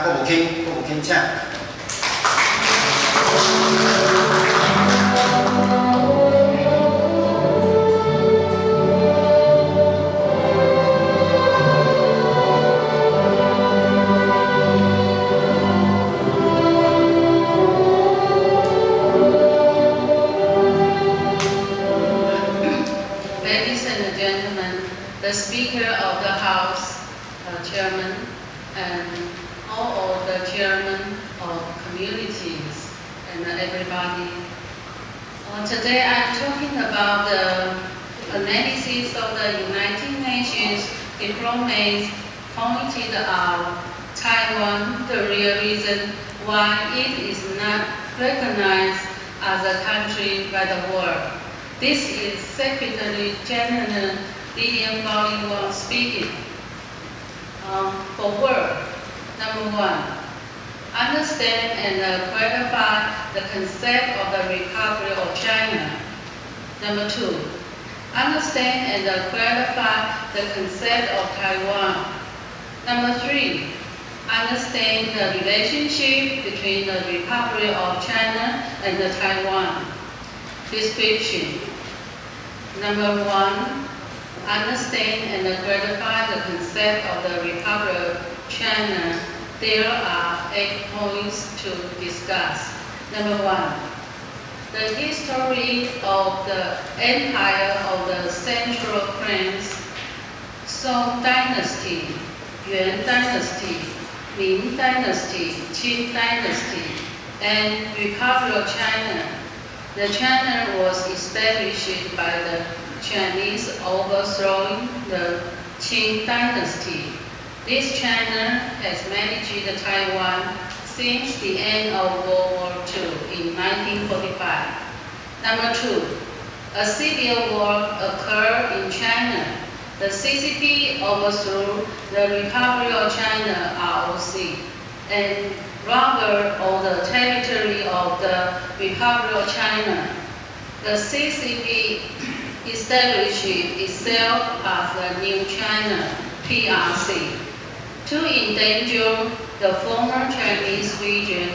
国务卿请。The Speaker of the House, Chairman, and all of the Chairmen of communities, and everybody. Today I'm talking about the analysis of the United Nations diplomats pointed out Taiwan, the real reason why it is not recognized as a country by the world. This is Secretary General王宝意speaking. For work, number 1, understand and clarify the concept of the Republic of China. Number 2, understand and clarify the concept of Taiwan. Number 3, understand the relationship between the Republic of China and the Taiwan. Description. Number 1, understand and clarify the concept of the Republic of China. There are 8 points to discuss. Number 1, the history of the Empire of the Central Plains, Song Dynasty, Yuan Dynasty, Ming Dynasty, Qing Dynasty, and Republic of China. The China was established by the Chinese overthrowing the Qing Dynasty. This China has managed Taiwan since the end of World War II in 1945. Number 2, a civil war occurred in China. The CCP overthrew the Republic of China (ROC) and rather all the territory of the Republic of China. The CCP established itself as the New China (PRC) to endanger the former Chinese region,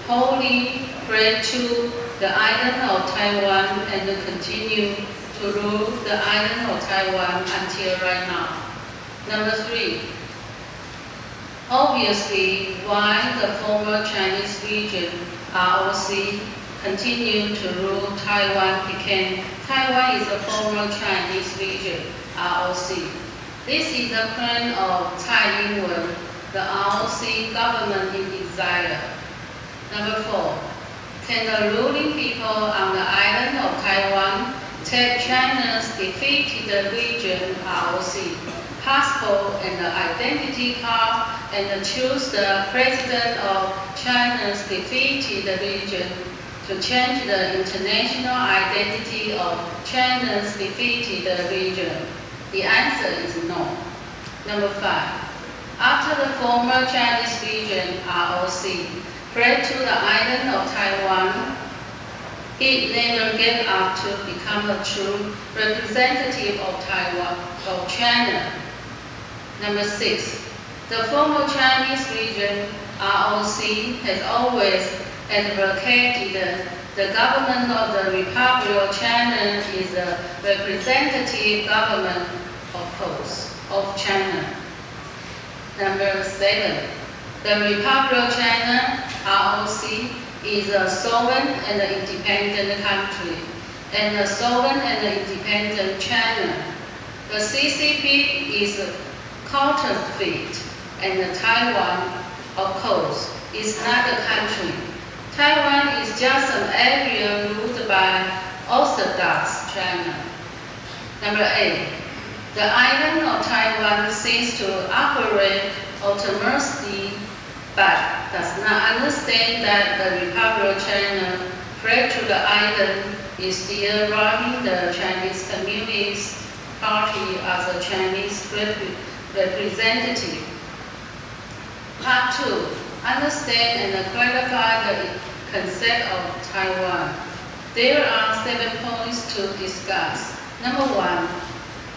wholly fled to the island of Taiwan and continue to rule the island of Taiwan until right now. Number 3, obviously, why the former Chinese region (ROC) continued to rule Taiwan became Taiwan is a former Chinese region (ROC). This is the plan of Tsai Ing-wen, the ROC government in exile. Number 4, can the ruling people on the island of Taiwan take China's defeated region (ROC) passport and the identity card and choose the president of China's defeated region to change the international identity of China's defeated region? The answer is no. Number 5, after the former Chinese region (ROC) fled to the island of Taiwan, it never gave up to become a true representative of Taiwan, of China. Number 6, the former Chinese region (ROC) has always advocated the government of the Republic of China is a representative government, of course, of China. Number 7, the Republic of China (ROC) is a sovereign and independent country, and a sovereign and independent China. The CCP is counterfeit, and Taiwan, of course, is not a country. Taiwan is just an area ruled by Orthodox China. Number 8, the island of Taiwan seems to operate autonomously, but does not understand that the Republic of China fled to the island is still running the Chinese Communist Party as a Chinese representative. Part 2, understand and clarify the concept of Taiwan. There are 7 points to discuss. Number 1,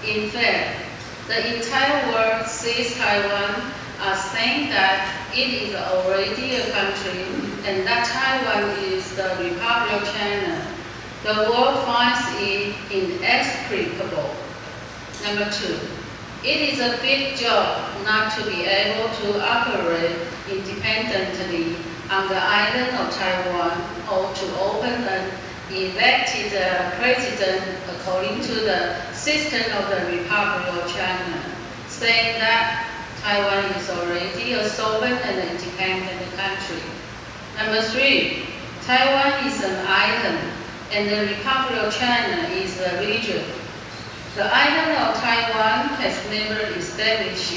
in fact, the entire world sees Taiwan are saying that it is already a country and that Taiwan is the Republic of China, the world finds it inexplicable. Number 2, it is a big job not to be able to operate independently on the island of Taiwan or to open an elected president according to the system of the Republic of China, saying that Taiwan is already a sovereign and independent country. Number 3, Taiwan is an island and the Republic of China is a region. The island of Taiwan has never established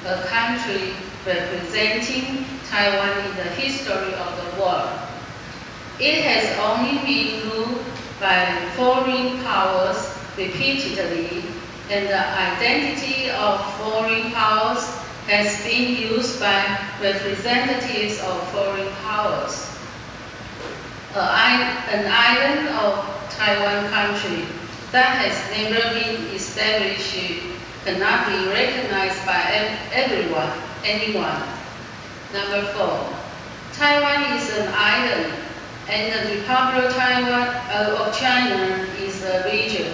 a country representing Taiwan in the history of the world. It has only been ruled by foreign powers repeatedly, and the identity of foreign powers has been used by representatives of foreign powers. An island of Taiwan country that has never been established cannot be recognized by anyone. Number 4, Taiwan is an island and the Republic of China is a region.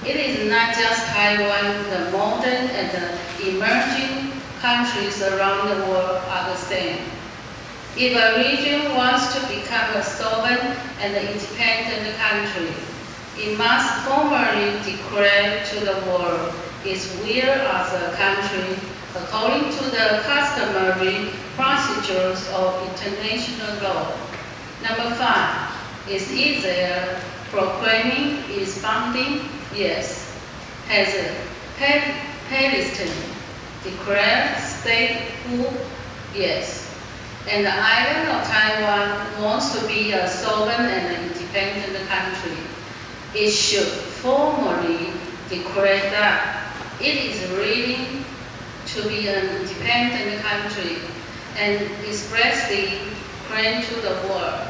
It is not just Taiwan, the modern and the emerging countries around the world are the same. If a region wants to become a sovereign and independent country, it must formally declare to the world its will as a country according to the customary procedures of international law. Number 5, is Israel proclaiming its founding? Yes. Has Palestine declared statehood? Yes. And the island of Taiwan wants to be a sovereign and independent country. It should formally declare that it is ready to be an independent country and expressly claim to the world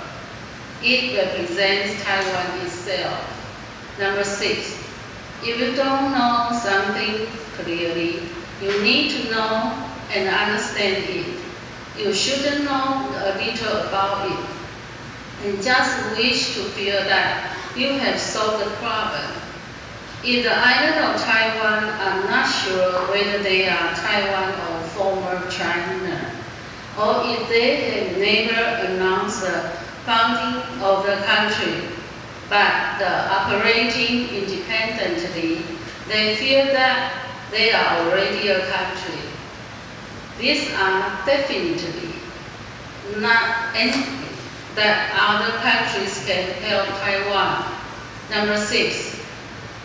it represents Taiwan itself. Number 6, if you don't know something clearly, you need to know and understand it. You shouldn't know a little about it and just wish to feel that you have solved the problem. If the island of Taiwan are not sure whether they are Taiwan or former China, or if they have never announced the founding of the country, but operating independently, they feel that they are already a country. These are definitely not anything that other countries can help Taiwan. Number 6,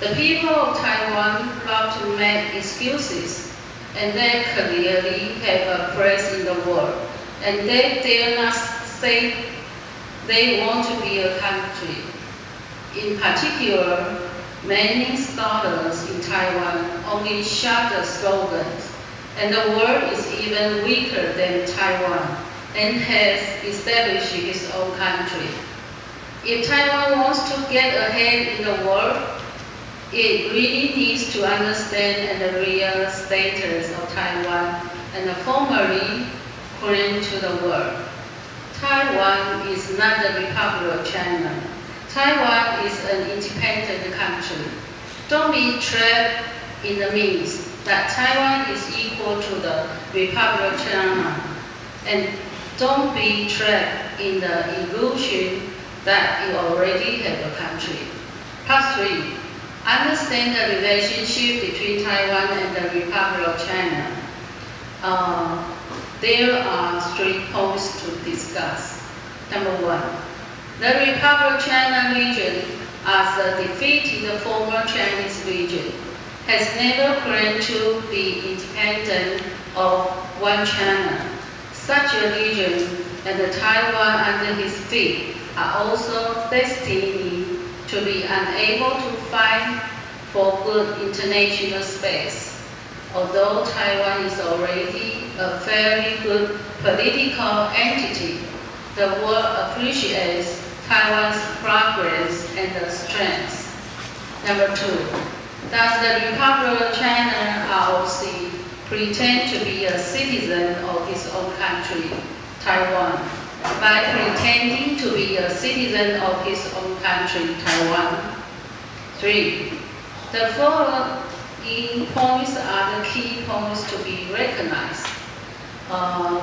the people of Taiwan love to make excuses, and they clearly have a place in the world, and they dare not say they want to be a country. In particular, many scholars in Taiwan only shout the slogans, and the world is even weaker than Taiwan and has established its own country. If Taiwan wants to get ahead in the world, it really needs to understand the real status of Taiwan and formally claim to the world. Taiwan is not the Republic of China. Taiwan is an independent country. Don't be trapped in the myth that Taiwan is equal to the Republic of China, and don't be trapped in the illusion that you already have a country. Part 3. Understand the relationship between Taiwan and the Republic of China. There are 3 points to discuss. Number 1. The Republic of China region, as a defeated former Chinese region, has never claimed to be independent of one China. Such a region and Taiwan under his feet are also destined to be unable to fight for good international space. Although Taiwan is already a fairly good political entity, the world appreciates Taiwan's progress and strengths. Number 2, does the Republic of China, ROC, pretend to be a citizen of his own country, Taiwan. By pretending to be a citizen of his own country, Taiwan. 3. The following points are the key points to be recognized.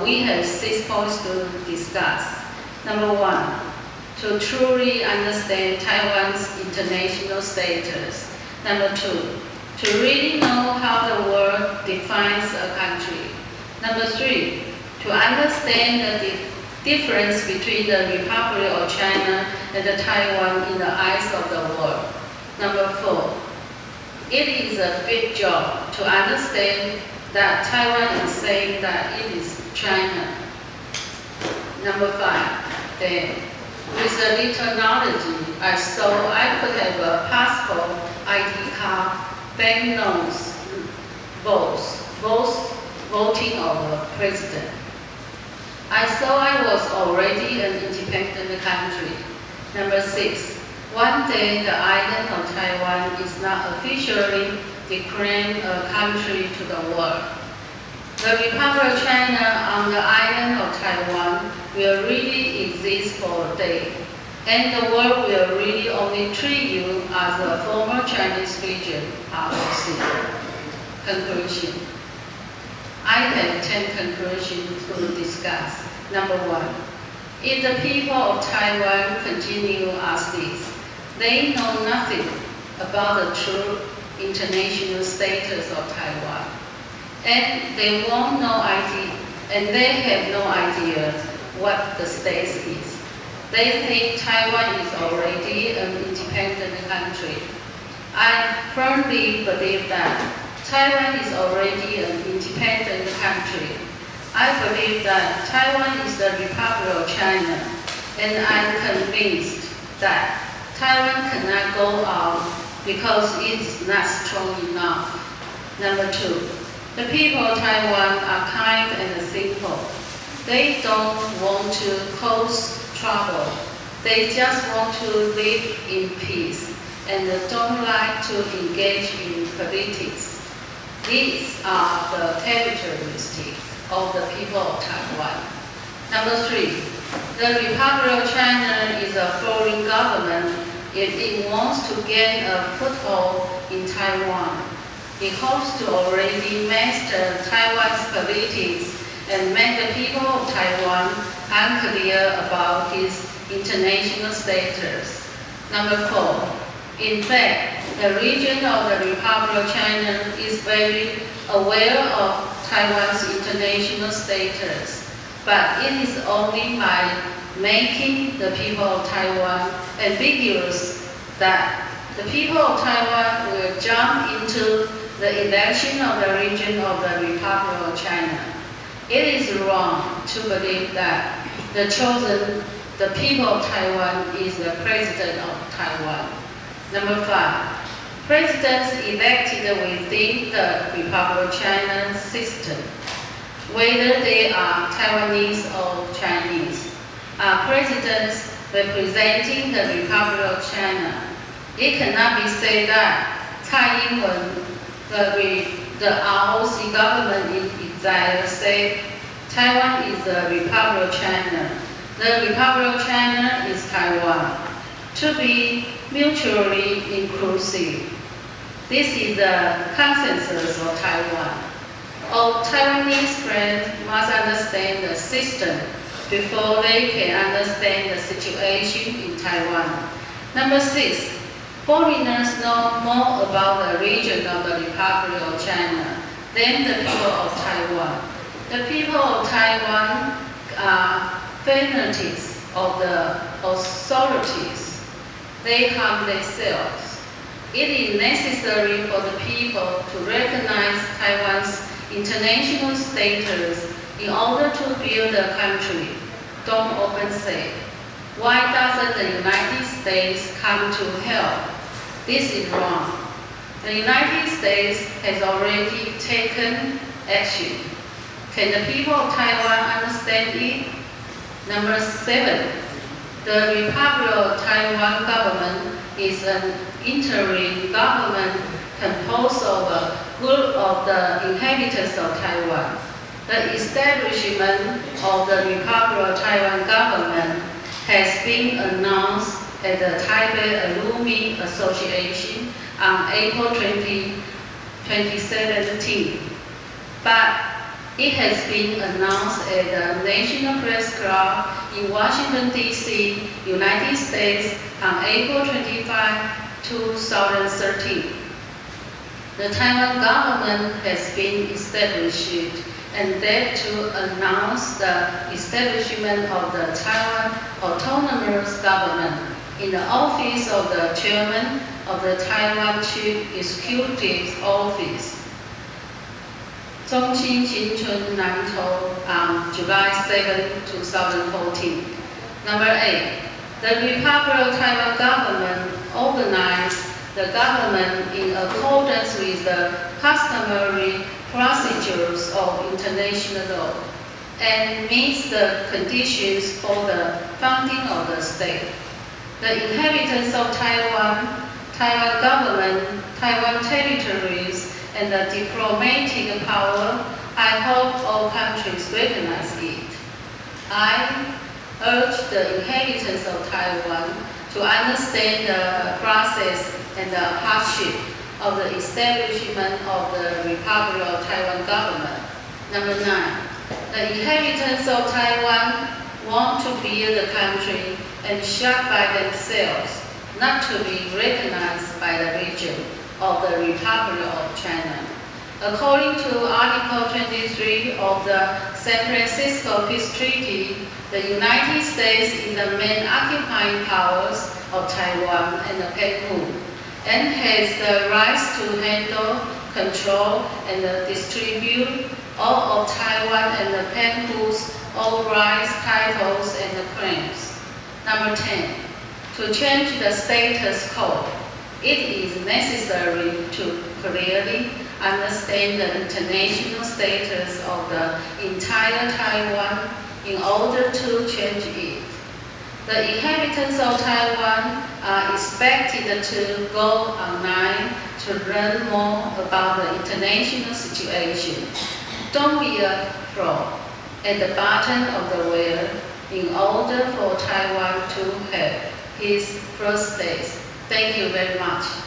We have 6 points to discuss. Number 1, to truly understand Taiwan's international status. Number 2, to really know how the world defines a country. Number 3, to understand the difference between the Republic of China and the Taiwan in the eyes of the world. Number 4, it is a big job to understand that Taiwan is saying that it is China. Number 5, then, with a little knowledge, I saw I could have a passport, ID card, bank loans, both voting of a president. I saw I was already an independent country. Number 6, one day the island of Taiwan is not officially declared a country to the world. The Republic of China on the island of Taiwan will really exist for a day, and the world will really only treat you as a former Chinese region, ROC. Conclusion. I have 10 conclusions to discuss. Number 1, if the people of Taiwan continue as this, they know nothing about the true international status of Taiwan, and they have no idea what the status is. They think Taiwan is already an independent country. I firmly believe that Taiwan is already an independent country. I believe that Taiwan is the Republic of China, and I'm convinced that Taiwan cannot go out because it is not strong enough. Number 2, the people of Taiwan are kind and simple. They don't want to cause trouble. They just want to live in peace and don't like to engage in politics. These are the characteristics of the people of Taiwan. Number 3, the Republic of China is a foreign government if it wants to gain a foothold in Taiwan. It hopes to already master Taiwan's politics and make the people of Taiwan unclear about its international status. Number 4, in fact, the region of the Republic of China is very aware of Taiwan's international status, but it is only by making the people of Taiwan ambiguous that the people of Taiwan will jump into the election of the region of the Republic of China. It is wrong to believe that the people of Taiwan is the president of Taiwan. Number 5, presidents elected within the Republic of China system, whether they are Taiwanese or Chinese, are presidents representing the Republic of China. It cannot be said that Tsai Ing-wen, the ROC government in exile, said Taiwan is the Republic of China. The Republic of China is Taiwan. To be mutually inclusive. This is the consensus of Taiwan. All Taiwanese friends must understand the system before they can understand the situation in Taiwan. Number 6, foreigners know more about the region of the Republic of China than the people of Taiwan. The people of Taiwan are fanatics of the authorities. They harm themselves. It is necessary for the people to recognize Taiwan's international status in order to build a country. Don't often say, why doesn't the United States come to help? This is wrong. The United States has already taken action. Can the people of Taiwan understand it? Number 7, the Republic of Taiwan government is an interim government composed of good of the inhabitants of Taiwan. The establishment of the Republic of Taiwan government has been announced at the Taipei Alumni Association on April 20, 2017, but it has been announced at the National Press Club in Washington, D.C., United States on April 25, 2013. The Taiwan government has been established and that to announce the establishment of the Taiwan Autonomous Government in the office of the Chairman of the Taiwan Chief Executive Office. 中心新村南投 on July 7, 2014. Number 8. The Republic of Taiwan government organized the government in accordance with the customary procedures of international law and meets the conditions for the founding of the state. The inhabitants of Taiwan, Taiwan government, Taiwan territories, and the diplomatic power, I hope all countries recognize it. I urge the inhabitants of Taiwan to understand the process and the hardship of the establishment of the Republic of Taiwan government. Number 9. The inhabitants of Taiwan want to build the country and share by themselves, not to be recognized by the region of the Republic of China. According to Article 23 of the San Francisco Peace Treaty, the United States is the main occupying powers of Taiwan and the Penghu, and has the rights to handle, control, and distribute all of Taiwan and the Penghu's all rights, titles, and claims. Number 10. To change the status quo, it is necessary to clearly understand the international status of the entire Taiwan in order to change it. The inhabitants of Taiwan are expected to go online to learn more about the international situation. Don't be a fraud at the bottom of the wheel in order for Taiwan to have its first days. Thank you very much.